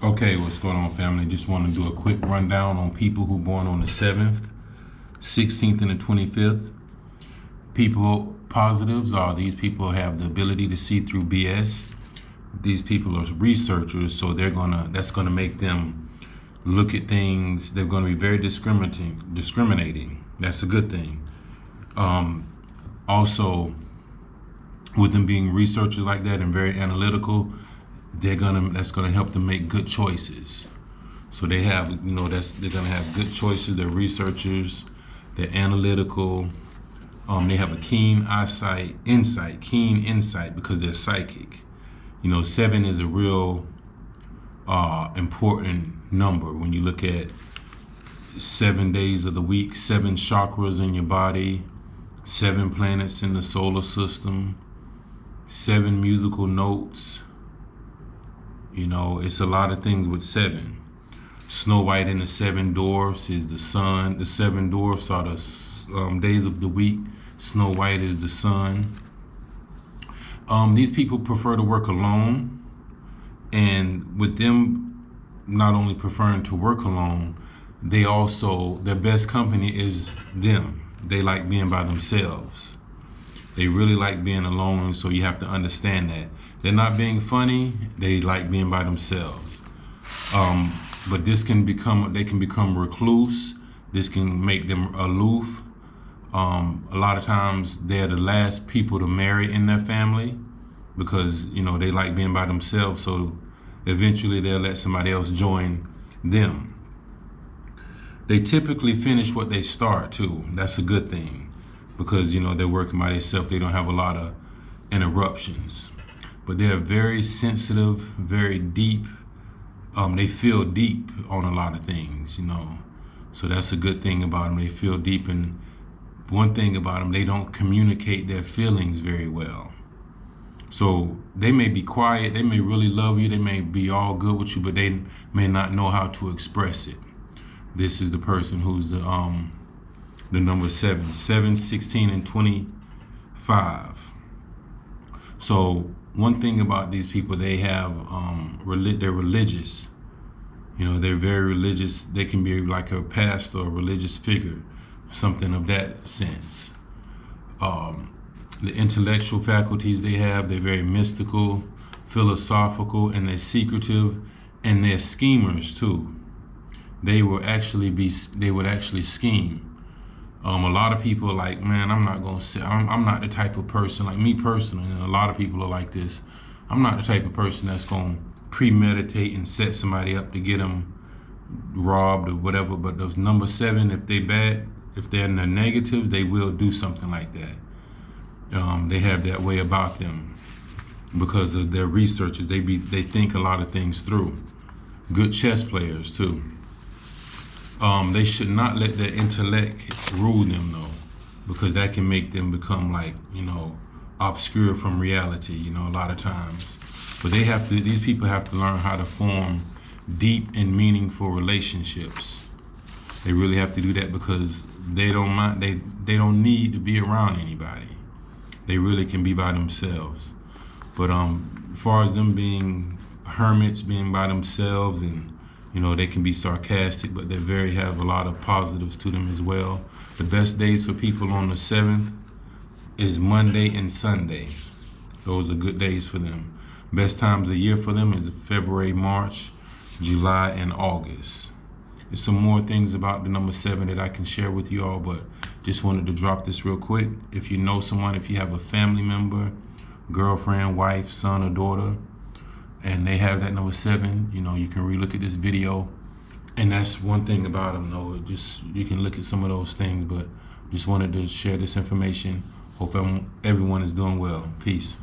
Okay, what's going on, family? Just want to do a quick rundown on people who born on the 7th, 16th, and the 25th. People positives are these people have the ability to see through BS. These people are researchers, so that's gonna make them look at things. They're gonna be very discriminating. That's a good thing. Also, with them being researchers like that and very analytical, that's gonna help them make good choices. So they have, they're gonna have good choices. They're researchers. They're analytical. They have a keen insight because they're psychic. 7 is a real important number when you look at 7 days of the week, 7 chakras in your body, 7 planets in the solar system, 7 musical notes. It's a lot of things with 7. Snow White and the 7 Dwarfs is the sun. The 7 Dwarfs are the days of the week. Snow White is the sun. These people prefer to work alone, and with them not only preferring to work alone, their best company is them. They like being by themselves. They really like being alone, so you have to understand that. They're not being funny, they like being by themselves. But they can become recluse. This can make them aloof. A lot of times they're the last people to marry in their family because, they like being by themselves, so eventually they'll let somebody else join them. They typically finish what they start too. That's a good thing because, they're working by themselves. They don't have a lot of interruptions. But they're very sensitive, very deep. They feel deep on a lot of things, So that's a good thing about them. They feel deep, and one thing about them, they don't communicate their feelings very well. So they may be quiet, they may really love you, they may be all good with you, but they may not know how to express it. This is the person who's the number 7, 16, and 25. So one thing about these people, they have they're religious. They're very religious. They can be like a pastor or a religious figure, something of that sense. The intellectual faculties they have, they're very mystical, philosophical, and they're secretive, and they're schemers too. They would actually scheme. A lot of people are like, man, I'm not the type of person, like me personally, and a lot of people are like this. I'm not the type of person that's gonna premeditate and set somebody up to get them robbed or whatever. But those number 7, if they're in the negatives, they will do something like that. They have that way about them because of their researchers. They think a lot of things through. Good chess players too. They should not let their intellect rule them though, because that can make them become obscure from reality, a lot of times. But these people have to learn how to form deep and meaningful relationships. They really have to do that because they don't need to be around anybody. They really can be by themselves. But as far as them being hermits, being by themselves, and they can be sarcastic, but they have a lot of positives to them as well. The best days for people on the 7th is Monday and Sunday. Those are good days for them. Best times of year for them is February, March, July, and August. There's some more things about the number 7 that I can share with you all, but just wanted to drop this real quick. If you know someone, if you have a family member, girlfriend, wife, son, or daughter, and they have that number 7, you can relook at this video. And that's one thing about them though, you can look at some of those things, but just wanted to share this information. Hope everyone is doing well. Peace.